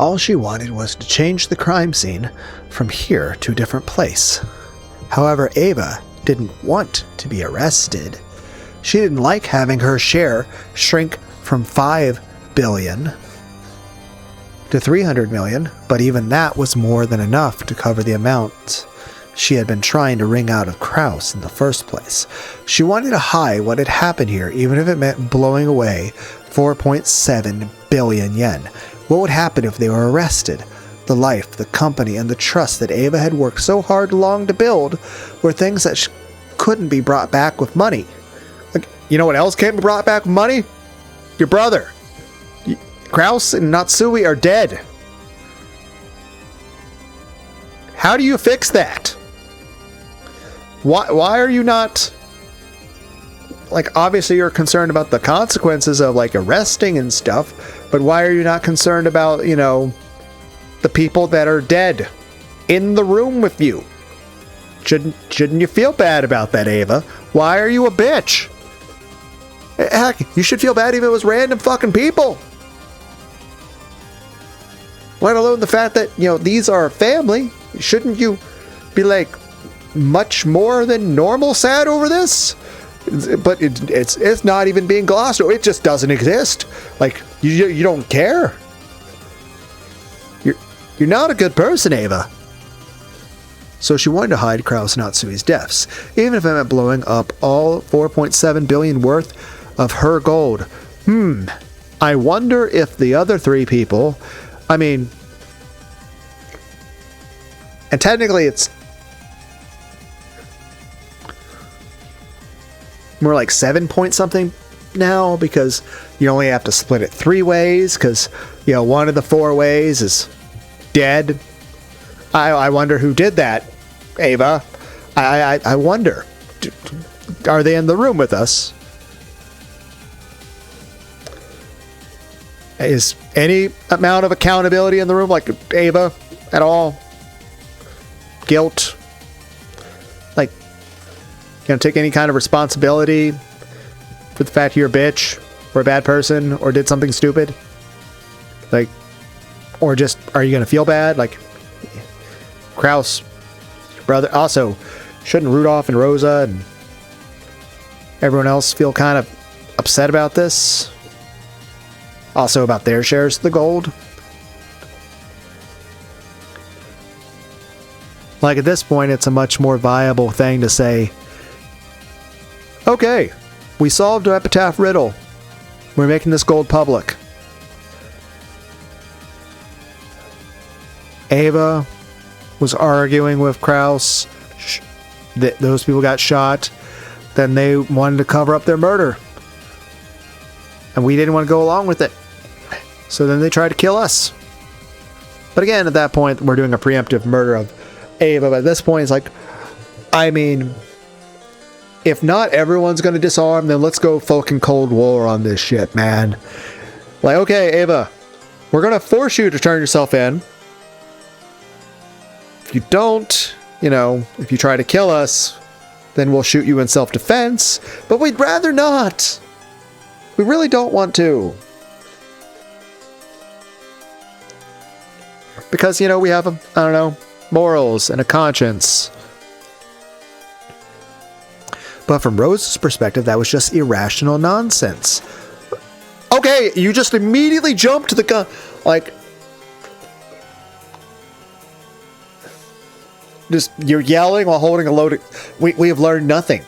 All she wanted was to change the crime scene from here to a different place. However, Ava didn't want to be arrested. She didn't like having her share shrink from 5 billion to 300 million, but even that was more than enough to cover the amount she had been trying to wring out of Kraus in the first place. She wanted to hide what had happened here, even if it meant blowing away 4.7 billion yen. What would happen if they were arrested? The life, the company, and the trust that Ava had worked so hard long to build were things that couldn't be brought back with money. Like, you know what else can't be brought back with money? Your brother. Kraus and Natsui are dead. How do you fix that? Why are you not... Like, obviously you're concerned about the consequences of, like, arresting and stuff, but why are you not concerned about, you know, the people that are dead in the room with you? Shouldn't you feel bad about that, Ava? Why are you a bitch? Heck, you should feel bad if it was random fucking people. Let alone the fact that, you know, these are a family. Shouldn't you be, like, much more than normal sad over this? But it's not even being glossed over. It just doesn't exist. Like, you don't care. You're not a good person, Ava. So she wanted to hide Kraus and Natsui's deaths, even if it meant blowing up all 4.7 billion worth of her gold. I wonder if the other 3 people... I mean... And technically it's... more like 7 point something now, because you only have to split it 3 ways, because, you know, one of the 4 ways is dead. I wonder who did that, Ava. I wonder. Are they in the room with us? Is any amount of accountability in the room, like Ava, at all? Guilt? Like, you don't take any kind of responsibility for the fact you're a bitch or a bad person or did something stupid? Like, or just, are you going to feel bad? Like, Kraus, your brother. Also, shouldn't Rudolph and Rosa and everyone else feel kind of upset about this? Also about their shares of the gold? Like, at this point, it's a much more viable thing to say, okay, we solved the epitaph riddle. We're making this gold public. Ava was arguing with Kraus. Those people got shot. Then they wanted to cover up their murder. And we didn't want to go along with it. So then they tried to kill us. But again, at that point, we're doing a preemptive murder of Ava. But at this point, it's like, I mean, if not everyone's going to disarm, then let's go fucking Cold War on this shit, man. Like, okay, Ava, we're going to force you to turn yourself in. If you don't, you know, if you try to kill us, then we'll shoot you in self-defense. But we'd rather not. We really don't want to. Because, you know, we have, I don't know, morals and a conscience. But from Rose's perspective, that was just irrational nonsense. Okay, you just immediately jump to the gun. Like, just, you're yelling while holding a loaded... We have learned nothing.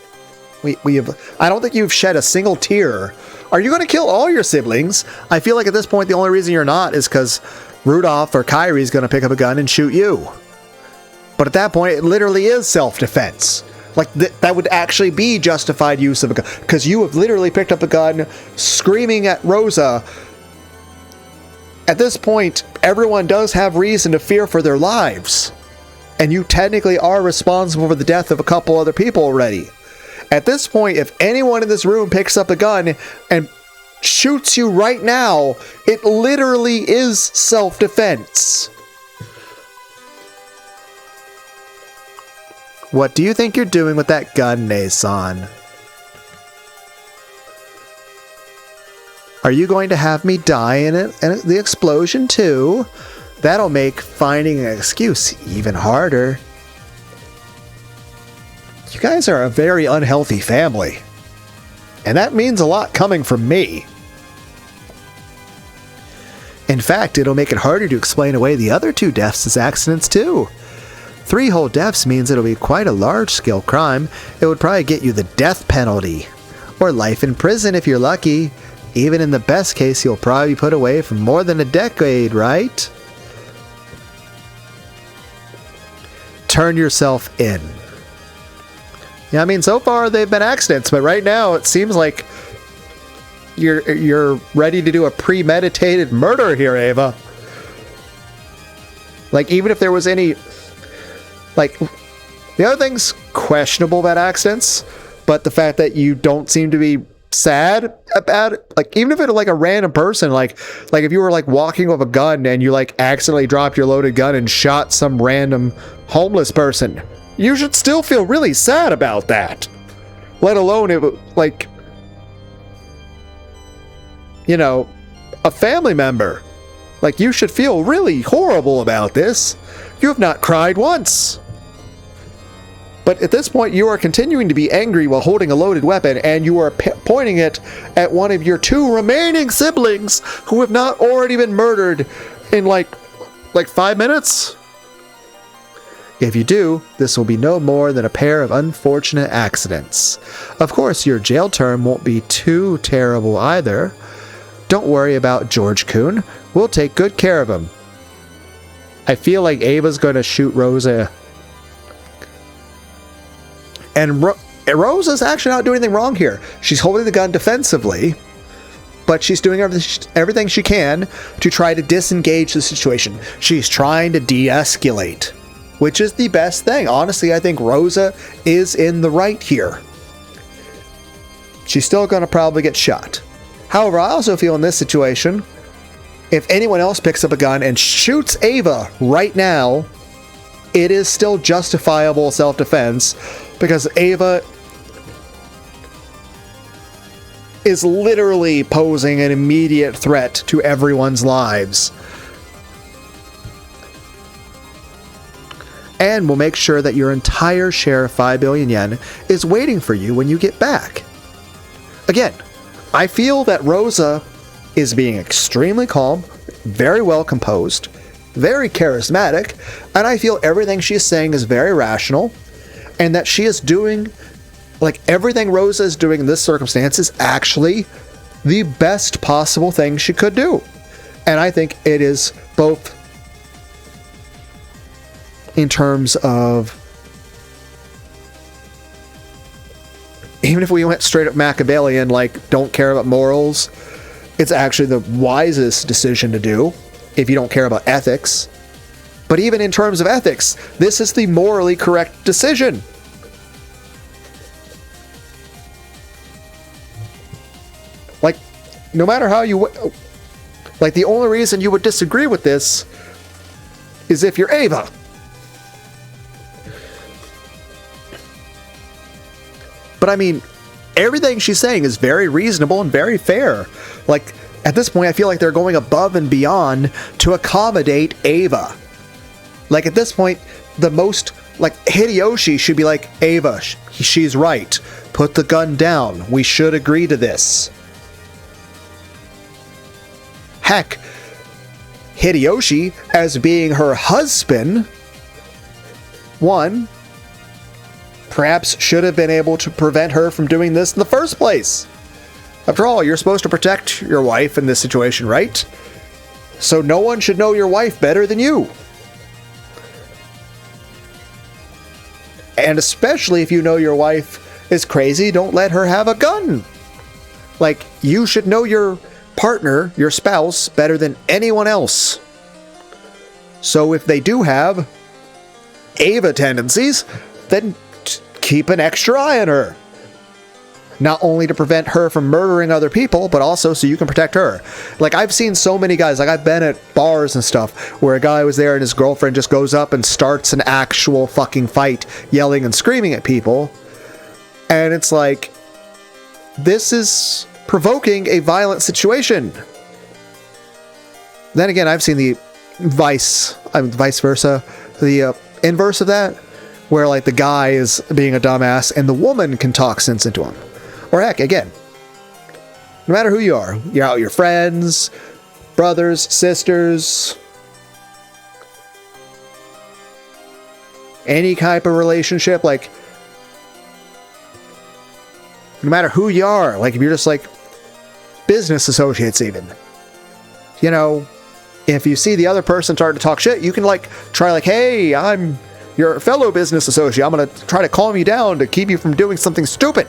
We have... I don't think you've shed a single tear. Are you going to kill all your siblings? I feel like at this point, the only reason you're not is because Rudolph or Kyrie's going to pick up a gun and shoot you. But at that point, it literally is self-defense. Like, that would actually be justified use of a gun. Because you have literally picked up a gun, screaming at Rosa. At this point, everyone does have reason to fear for their lives. And you technically are responsible for the death of a couple other people already. At this point, if anyone in this room picks up a gun and shoots you right now, it literally is self-defense. What do you think you're doing with that gun, Nason? Are you going to have me die in the explosion too? That'll make finding an excuse even harder. You guys are a very unhealthy family. And that means a lot coming from me. In fact, it'll make it harder to explain away the other 2 deaths as accidents too. 3 whole deaths means it'll be quite a large-scale crime. It would probably get you the death penalty. Or life in prison if you're lucky. Even in the best case, you'll probably be put away for more than a decade, right? Turn yourself in. Yeah, I mean, so far they've been accidents, but right now it seems like you're ready to do a premeditated murder here, Ava. Like, even if there was any... Like, the other thing's questionable about accidents, but the fact that you don't seem to be sad about it, like, even if it's like a random person, like if you were like walking with a gun and you like accidentally dropped your loaded gun and shot some random homeless person, you should still feel really sad about that. Let alone if, like, you know, a family member. Like, you should feel really horrible about this. You have not cried once. But at this point, you are continuing to be angry while holding a loaded weapon, and you are pointing it at one of your 2 remaining siblings who have not already been murdered in like 5 minutes? If you do, this will be no more than a pair of unfortunate accidents. Of course, your jail term won't be too terrible either. Don't worry about George Kuhn. We'll take good care of him. I feel like Ava's going to shoot Rosa. And Rosa's actually not doing anything wrong here. She's holding the gun defensively, but she's doing everything she can to try to disengage the situation. She's trying to de-escalate, which is the best thing. Honestly, I think Rosa is in the right here. She's still going to probably get shot. However, I also feel in this situation, if anyone else picks up a gun and shoots Ava right now, it is still justifiable self-defense, because Ava is literally posing an immediate threat to everyone's lives. And will make sure that your entire share of 5 billion yen is waiting for you when you get back. Again, I feel that Rosa is being extremely calm, very well composed, very charismatic, and I feel everything she's saying is very rational, and that she is doing, like, everything Rosa is doing in this circumstance is actually the best possible thing she could do. And I think it is both in terms of, even if we went straight up Machiavellian, like, don't care about morals, it's actually the wisest decision to do if you don't care about ethics. But even in terms of ethics, this is the morally correct decision. Like, no matter how you... Like, the only reason you would disagree with this is if you're Ava. But I mean, everything she's saying is very reasonable and very fair. Like, at this point, I feel like they're going above and beyond to accommodate Ava. Like, at this point, the most, like, Hideyoshi should be like, Ava, she's right. Put the gun down. We should agree to this. Heck, Hideyoshi, as being her husband, one, perhaps should have been able to prevent her from doing this in the first place. After all, you're supposed to protect your wife in this situation, right? So no one should know your wife better than you. And especially if you know your wife is crazy, don't let her have a gun. Like, you should know your partner, your spouse, better than anyone else. So if they do have Ava tendencies, then keep an extra eye on her. Not only to prevent her from murdering other people, but also so you can protect her. Like, I've seen so many guys, like, I've been at bars and stuff where a guy was there and his girlfriend just goes up and starts an actual fucking fight, yelling and screaming at people. And it's like, this is provoking a violent situation. Then again, I've seen vice versa, the inverse of that, where like the guy is being a dumbass and the woman can talk sense into him. Or heck, again, no matter who you are, you're out with your friends, brothers, sisters, any type of relationship, like, no matter who you are, like, if you're just, like, business associates even, you know, if you see the other person starting to talk shit, you can, like, try, like, hey, I'm your fellow business associate, I'm gonna try to calm you down to keep you from doing something stupid.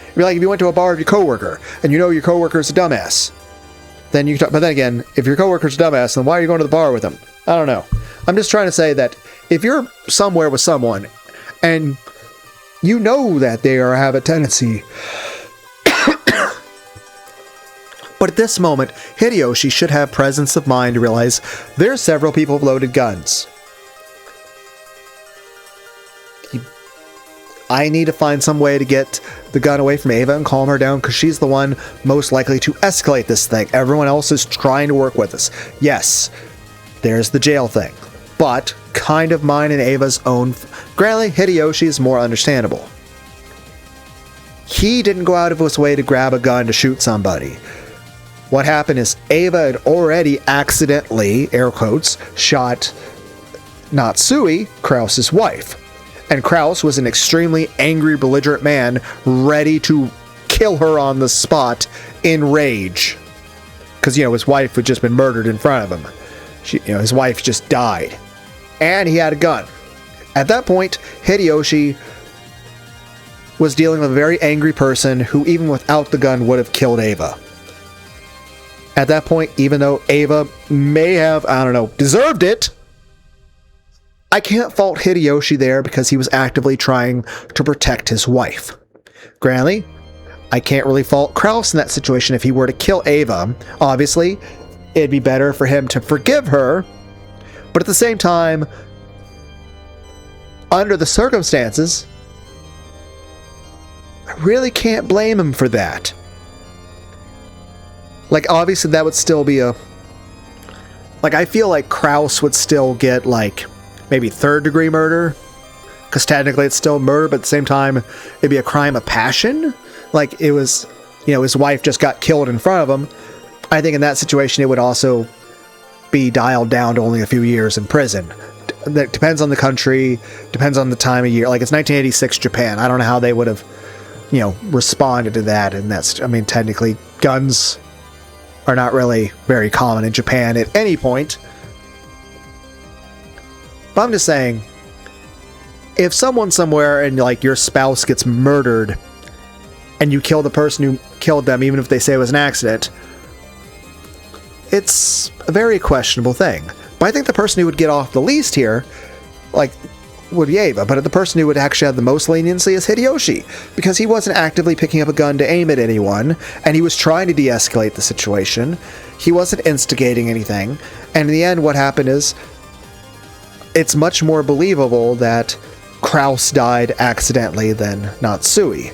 It'd be like if you went to a bar with your coworker, and you know your coworker's a dumbass, then you can talk, but then again, if your coworker's a dumbass, then why are you going to the bar with them? I don't know. I'm just trying to say that if you're somewhere with someone and you know that they have a tendency, but at this moment, Hideyoshi should have presence of mind to realize there's several people with loaded guns. I need to find some way to get the gun away from Ava and calm her down, because she's the one most likely to escalate this thing. Everyone else is trying to work with us. Yes, there's the jail thing, but kind of mine and Ava's own. Granted, Hideyoshi is more understandable. He didn't go out of his way to grab a gun to shoot somebody. What happened is Ava had already accidentally, air quotes, shot Natsui, Krause's wife. And Krause was an extremely angry, belligerent man, ready to kill her on the spot in rage. Because, you know, his wife had just been murdered in front of him. His wife just died. And he had a gun. At that point, Hideyoshi was dealing with a very angry person who, even without the gun, would have killed Ava. At that point, even though Ava may have, I don't know, deserved it, I can't fault Hideyoshi there because he was actively trying to protect his wife. Granted, I can't really fault Krause in that situation if he were to kill Ava. Obviously, it'd be better for him to forgive her, but at the same time, under the circumstances, I really can't blame him for that. Like, obviously that would still be a... Like, I feel like Krause would still get, like, maybe third-degree murder, because technically it's still murder, but at the same time, it'd be a crime of passion. Like, it was, you know, his wife just got killed in front of him. I think in that situation, it would also be dialed down to only a few years in prison. That depends on the country, depends on the time of year. Like, it's 1986 Japan. I don't know how they would have, you know, responded to that. And that's, I mean, technically, guns are not really very common in Japan at any point. But I'm just saying, if someone somewhere and, like, your spouse gets murdered and you kill the person who killed them, even if they say it was an accident, it's a very questionable thing. But I think the person who would get off the least here, like, would be Ava, but the person who would actually have the most leniency is Hideyoshi, because he wasn't actively picking up a gun to aim at anyone, and he was trying to de-escalate the situation. He wasn't instigating anything, and in the end, what happened is, it's much more believable that Krause died accidentally than Natsui.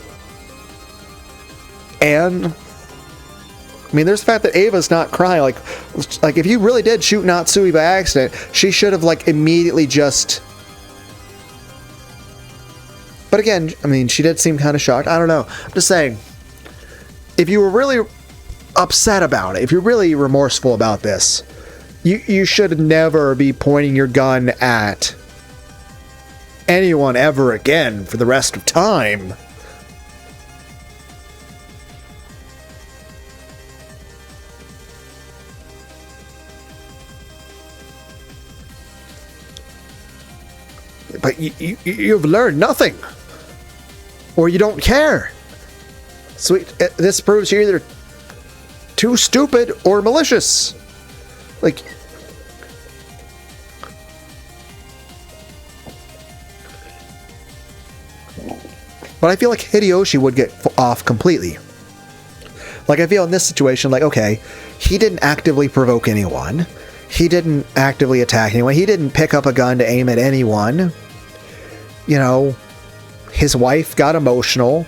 And I mean, there's the fact that Ava's not crying. Like if you really did shoot Natsui by accident, she should have, like, immediately just... But again, I mean, she did seem kind of shocked. I don't know. I'm just saying, if you were really upset about it, if you're really remorseful about this, you should never be pointing your gun at anyone ever again for the rest of time. But you've learned nothing. Or you don't care. So this proves you're either too stupid or malicious. Like... But I feel like Hideyoshi would get off completely. Like, I feel in this situation, like, okay, he didn't actively provoke anyone. He didn't actively attack anyone. He didn't pick up a gun to aim at anyone. You know, his wife got emotional,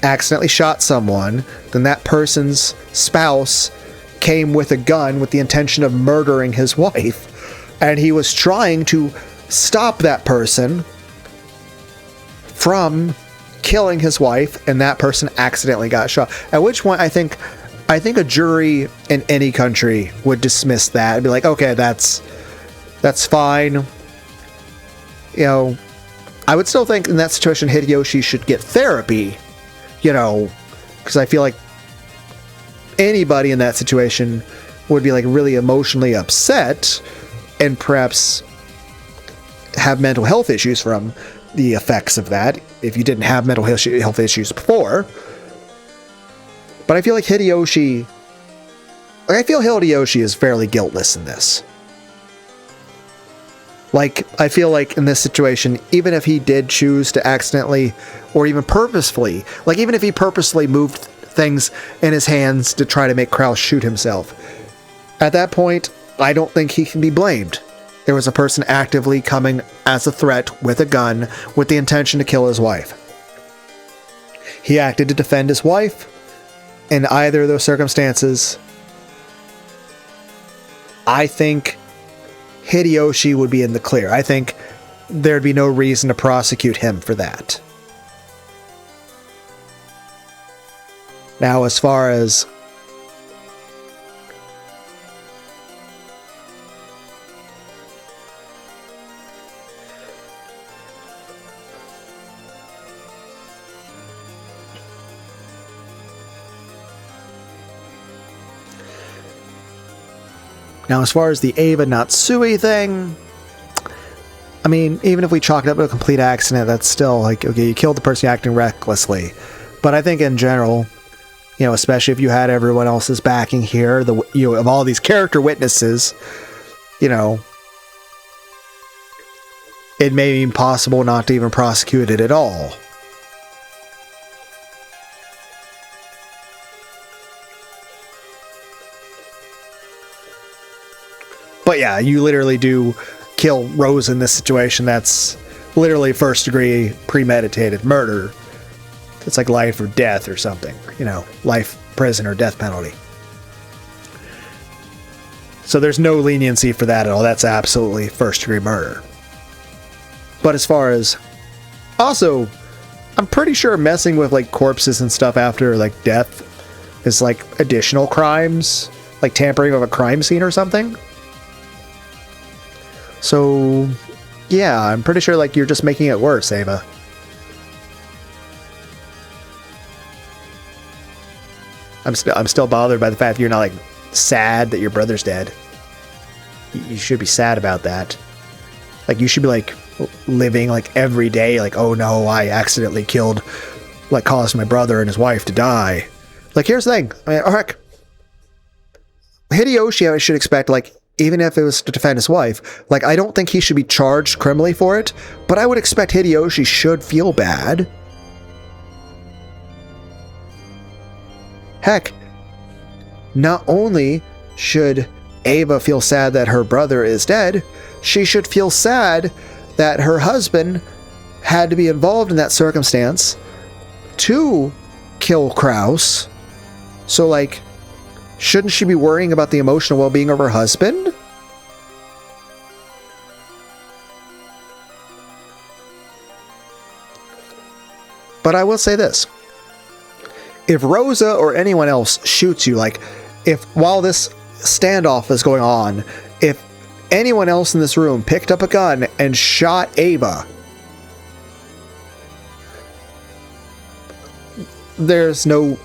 accidentally shot someone, then that person's spouse came with a gun with the intention of murdering his wife, and he was trying to stop that person from killing his wife, and that person accidentally got shot. At which point, I think a jury in any country would dismiss that and be like, okay, that's fine. You know, I would still think in that situation Hideyoshi should get therapy, you know, because I feel like anybody in that situation would be like really emotionally upset and perhaps have mental health issues from the effects of that if you didn't have mental health issues before. But I feel like Hideyoshi is fairly guiltless in this. Like, I feel like in this situation, even if he did choose to accidentally or even purposefully, like even if he purposely moved things in his hands to try to make Kraus shoot himself, at that point, I don't think he can be blamed. There was a person actively coming as a threat with a gun with the intention to kill his wife. He acted to defend his wife. In either of those circumstances, I think Hideyoshi would be in the clear. I think there'd be no reason to prosecute him for that. Now, as far as the Eva Natsui thing, I mean, even if we chalk it up to a complete accident, that's still like, okay, you killed the person acting recklessly. But I think in general, you know, especially if you had everyone else's backing here, of all these character witnesses, you know, it may be impossible not to even prosecute it at all. But yeah, you literally do kill Rose in this situation. That's literally first-degree premeditated murder. It's like life or death or something. You know, life, prison, or death penalty. So there's no leniency for that at all. That's absolutely first-degree murder. But as far as... Also, I'm pretty sure messing with, like, corpses and stuff after, like, death is, like, additional crimes. Like tampering with a crime scene or something. So, yeah, I'm pretty sure, like, you're just making it worse, Ava. I'm still bothered by the fact that you're not, like, sad that your brother's dead. You should be sad about that. Like, you should be, like, living, like, every day, like, oh no, I accidentally killed, like, caused my brother and his wife to die. Like, here's the thing. I mean, heck, Hideyoshi, I should expect, like, even if it was to defend his wife, like, I don't think he should be charged criminally for it, but I would expect Hideyoshi should feel bad. Heck, not only should Ava feel sad that her brother is dead, she should feel sad that her husband had to be involved in that circumstance to kill Kraus. So, like, shouldn't she be worrying about the emotional well-being of her husband? But I will say this. If Rosa or anyone else shoots you, like, if while this standoff is going on, if anyone else in this room picked up a gun and shot Ava, there's no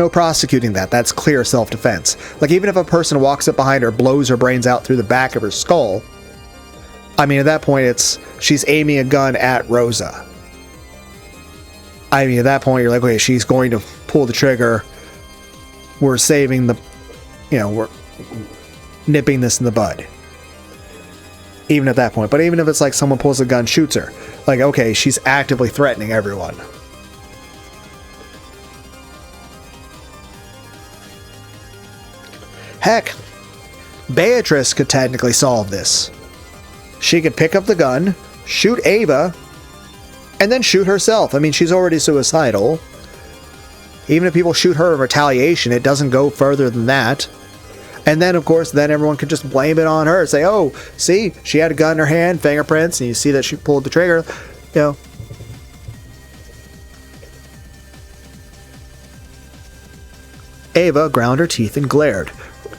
prosecuting that. That's clear self-defense. Like, even if a person walks up behind her, blows her brains out through the back of her skull, I mean, at that point, she's aiming a gun at Rosa. I mean, at that point, you're like, okay, she's going to pull the trigger. We're saving we're nipping this in the bud. Even at that point. But even if it's like someone pulls a gun, shoots her, like, okay, she's actively threatening everyone. Heck, Beatrice could technically solve this. She could pick up the gun, shoot Ava, and then shoot herself. I mean, she's already suicidal. Even if people shoot her in retaliation, it doesn't go further than that. And then, of course, then everyone can just blame it on her. Say, oh, see, she had a gun in her hand, fingerprints, and you see that she pulled the trigger. You know. Ava ground her teeth and glared.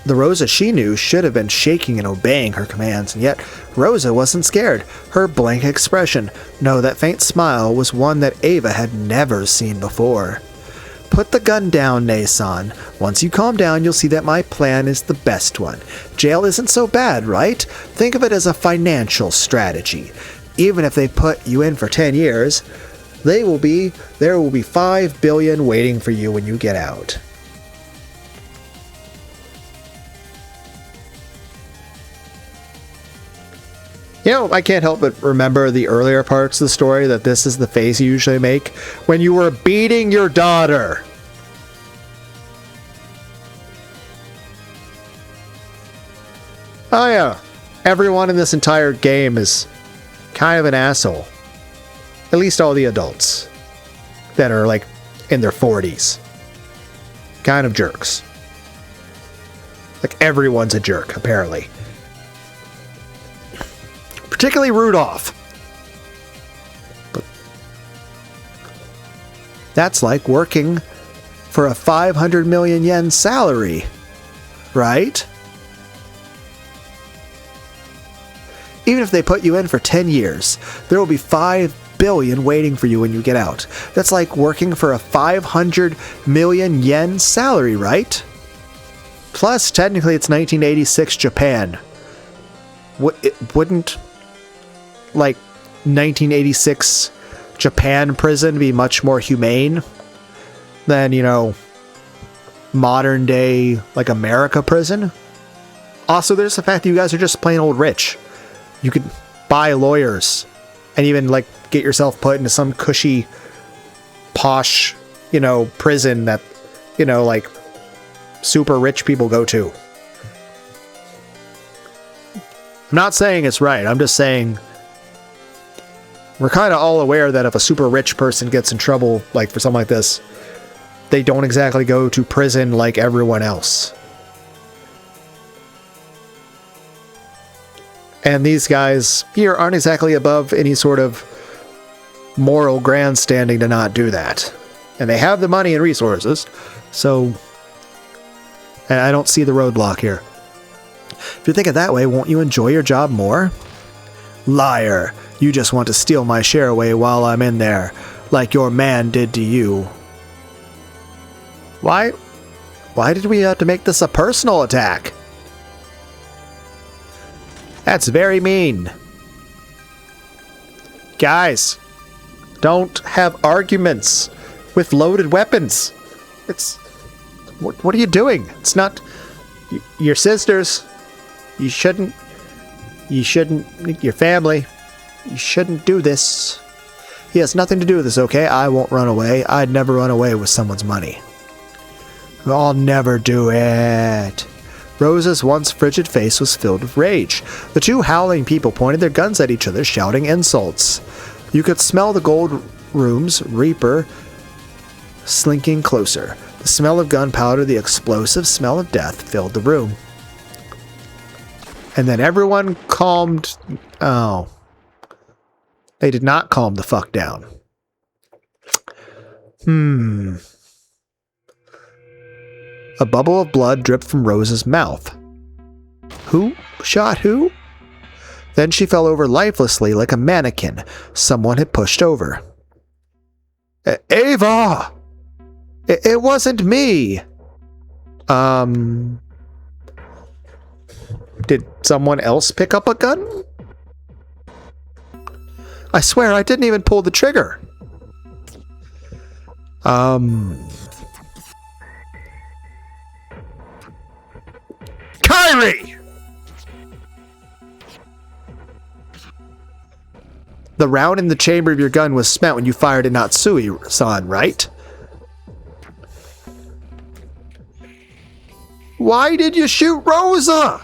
The Rosa she knew should have been shaking and obeying her commands, and yet Rosa wasn't scared. Her blank expression, no, that faint smile, was one that Ava had never seen before. Put the gun down, Nason. Once you calm down, you'll see that my plan is the best one. Jail isn't so bad, right? Think of it as a financial strategy. Even if they put you in for 10 years, there will be $5 billion waiting for you when you get out. You know, I can't help but remember the earlier parts of the story, that this is the face you usually make when you were beating your daughter. Oh yeah, everyone in this entire game is kind of an asshole. At least all the adults that are like in their 40s. Kind of jerks. Like everyone's a jerk, apparently. Particularly Rudolph. But that's like working for a 500 million yen salary, right? Even if they put you in for 10 years, there will be 5 billion waiting for you when you get out. That's like working for a 500 million yen salary, right? Plus, technically, it's 1986 Japan. Wouldn't, like, 1986 Japan prison be much more humane than, you know, modern day, like, America prison? Also, there's the fact that you guys are just plain old rich. You could buy lawyers and even, like, get yourself put into some cushy, posh, you know, prison that, you know, like, super rich people go to. I'm not saying it's right. I'm just saying we're kind of all aware that if a super rich person gets in trouble, like, for something like this, they don't exactly go to prison like everyone else. And these guys here aren't exactly above any sort of moral grandstanding to not do that. And they have the money and resources, so I don't see the roadblock here. If you think it that way, won't you enjoy your job more? Liar! You just want to steal my share away while I'm in there, like your man did to you. Why did we have to make this a personal attack? That's very mean. Guys, don't have arguments with loaded weapons. It's... What are you doing? It's not... Your sisters. You shouldn't... Your family. You shouldn't do this. He has nothing to do with this, okay? I won't run away. I'd never run away with someone's money. I'll never do it. Rosa's once frigid face was filled with rage. The two howling people pointed their guns at each other, shouting insults. You could smell the gold room's reaper slinking closer. The smell of gunpowder, the explosive smell of death filled the room. And then everyone calmed... Oh. They did not calm the fuck down. A bubble of blood dripped from Rosa's mouth. Who shot who? Then she fell over lifelessly like a mannequin someone had pushed over. Ava! It wasn't me! Did someone else pick up a gun? I swear I didn't even pull the trigger. Kyrie! The round in the chamber of your gun was spent when you fired at Natsui-san, right? Why did you shoot Rosa?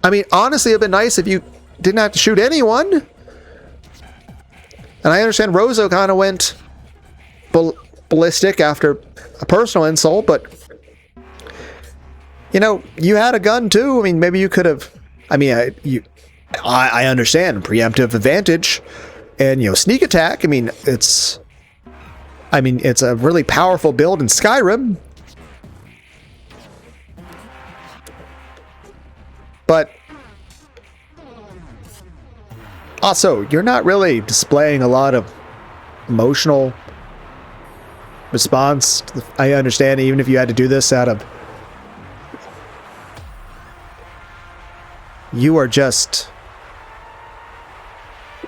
I mean, honestly, it'd been nice if you didn't have to shoot anyone. And I understand Rosa kind of went ballistic after a personal insult, but you know, you had a gun too. I mean, maybe you could have. I mean, I understand preemptive advantage, and you know, sneak attack. I mean, it's a really powerful build in Skyrim, but also you're not really displaying a lot of emotional response. I understand, even if you had to do this out of, you are just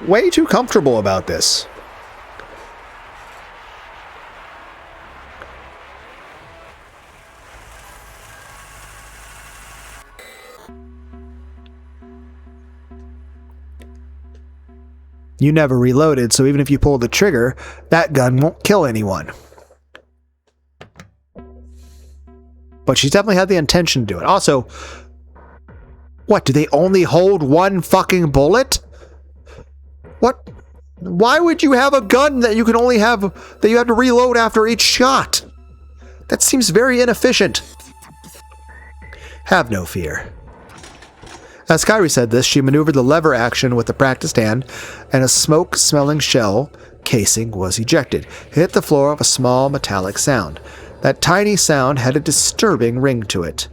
way too comfortable about this. You never reloaded, so even if you pull the trigger, that gun won't kill anyone. But she definitely had the intention to do it. Also, what, do they only hold one fucking bullet? What? Why would you have a gun that you can only have, that you have to reload after each shot? That seems very inefficient. Have no fear. As Kyrie said this, she maneuvered the lever action with a practiced hand, and a smoke-smelling shell casing was ejected. It hit the floor with a small metallic sound. That tiny sound had a disturbing ring to it.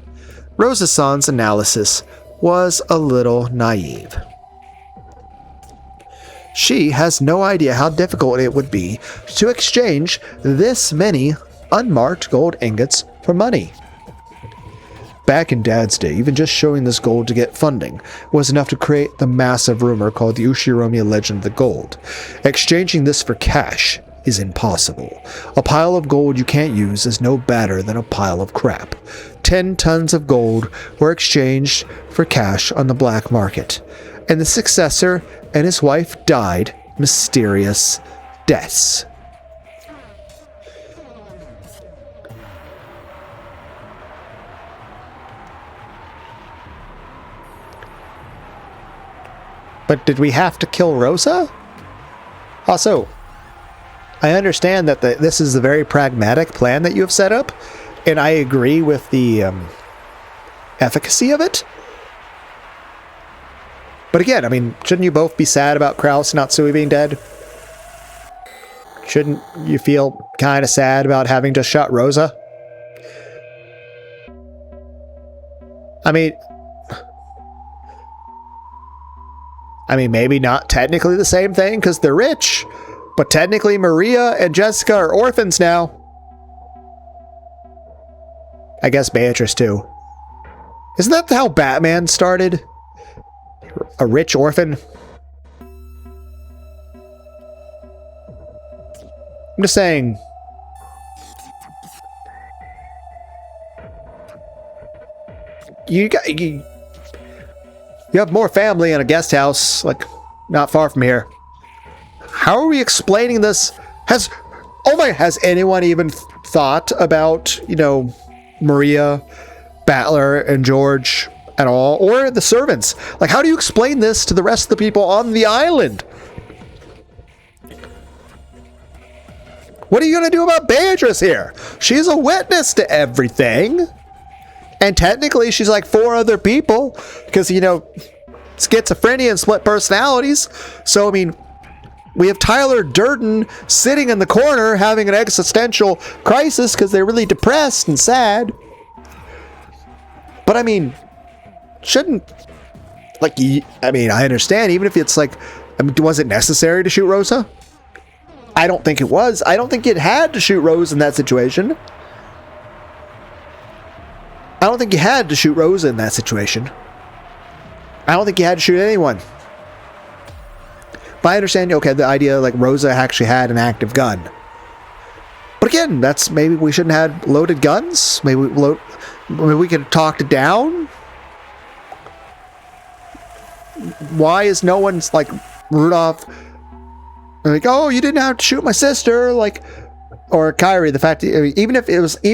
Rosa-san's analysis was a little naive. She has no idea how difficult it would be to exchange this many unmarked gold ingots for money. Back in Dad's day, even just showing this gold to get funding was enough to create the massive rumor called the Ushiromi Legend of the Gold. Exchanging this for cash is impossible. A pile of gold you can't use is no better than a pile of crap. 10 tons of gold were exchanged for cash on the black market, and the successor and his wife died mysterious deaths. But did we have to kill Rosa? Also, I understand that this is a very pragmatic plan that you have set up, and I agree with the efficacy of it. But again, I mean, shouldn't you both be sad about Kraus and Natsui being dead? Shouldn't you feel kind of sad about having just shot Rosa? I mean, maybe not technically the same thing because they're rich, but technically Maria and Jessica are orphans now. I guess Beatrice too. Isn't that how Batman started? A rich orphan? I'm just saying. You have more family in a guest house, like, not far from here. How are we explaining this? Has anyone even thought about, you know, Maria, Battler, and George at all? Or the servants? Like, how do you explain this to the rest of the people on the island? What are you going to do about Beatrice here? She's a witness to everything. And technically, she's like 4 other people. Because, you know, schizophrenia and split personalities. So, I mean, we have Tyler Durden sitting in the corner having an existential crisis because they're really depressed and sad. But, I mean, shouldn't... Like, I mean, I understand, even if it's like... I mean, was it necessary to shoot Rosa? I don't think it was. I don't think it had to shoot Rose in that situation. I don't think you had to shoot Rosa in that situation. I don't think you had to shoot anyone. But I understand, okay, the idea like Rosa actually had an active gun. But again, that's maybe we shouldn't have loaded guns. Maybe we could have talked it down. Why is no one's like Rudolph like, oh, you didn't have to shoot my sister, like, or Kyrie, the fact that, even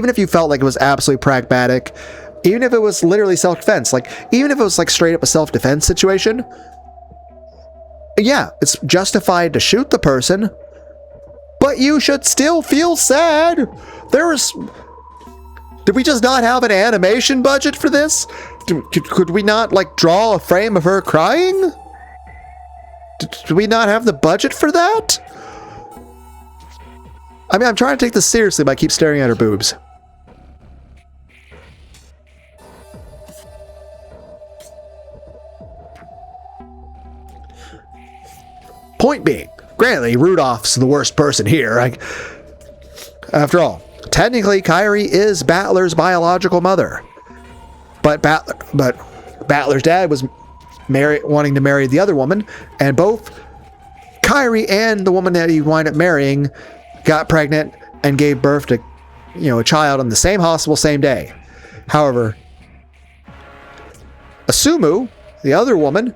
if you felt like it was absolutely pragmatic, even if it was literally self-defense, like, even if it was like straight up a self-defense situation, Yeah, it's justified to shoot the person, but you should still feel sad. Did we just not have an animation budget for this? Could we not, like, draw a frame of her crying? Do we not have the budget for that? I mean, I'm trying to take this seriously, but I keep staring at her boobs. Point being, granted, Rudolph's the worst person here. After all, technically, Kyrie is Battler's biological mother. But Battler's dad was wanting to marry the other woman, and both Kyrie and the woman that he wound up marrying got pregnant and gave birth to, a child in the same hospital, same day. However, Asumu, the other woman,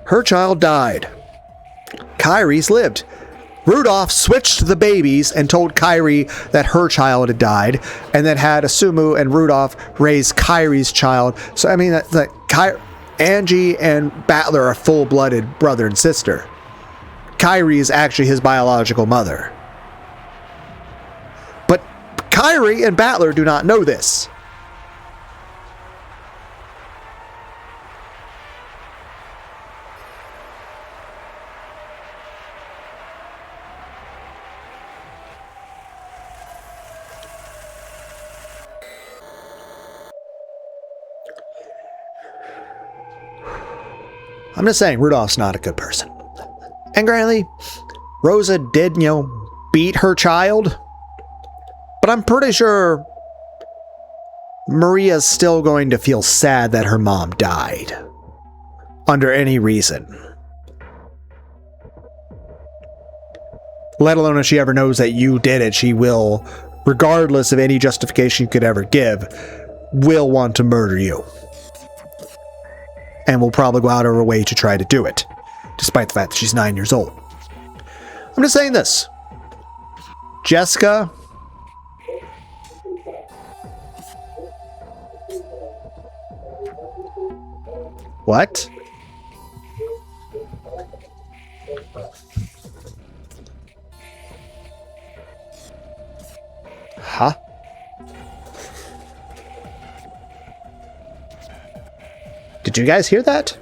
her child died. Kyrie's lived. Rudolph switched the babies and told Kyrie that her child had died, and then had Asumu and Rudolph raise Kyrie's child. So, I mean, Angie and Battler are full-blooded brother and sister. Kyrie is actually his biological mother. But Kyrie and Battler do not know this. I'm just saying, Rudolph's not a good person. And granted, Rosa did, beat her child. But I'm pretty sure Maria's still going to feel sad that her mom died. Under any reason. Let alone if she ever knows that you did it, she will, regardless of any justification you could ever give, will want to murder you. And will probably go out of her way to try to do it, despite the fact that she's 9 years old. I'm just saying this. Jessica. What? Huh? Did you guys hear that?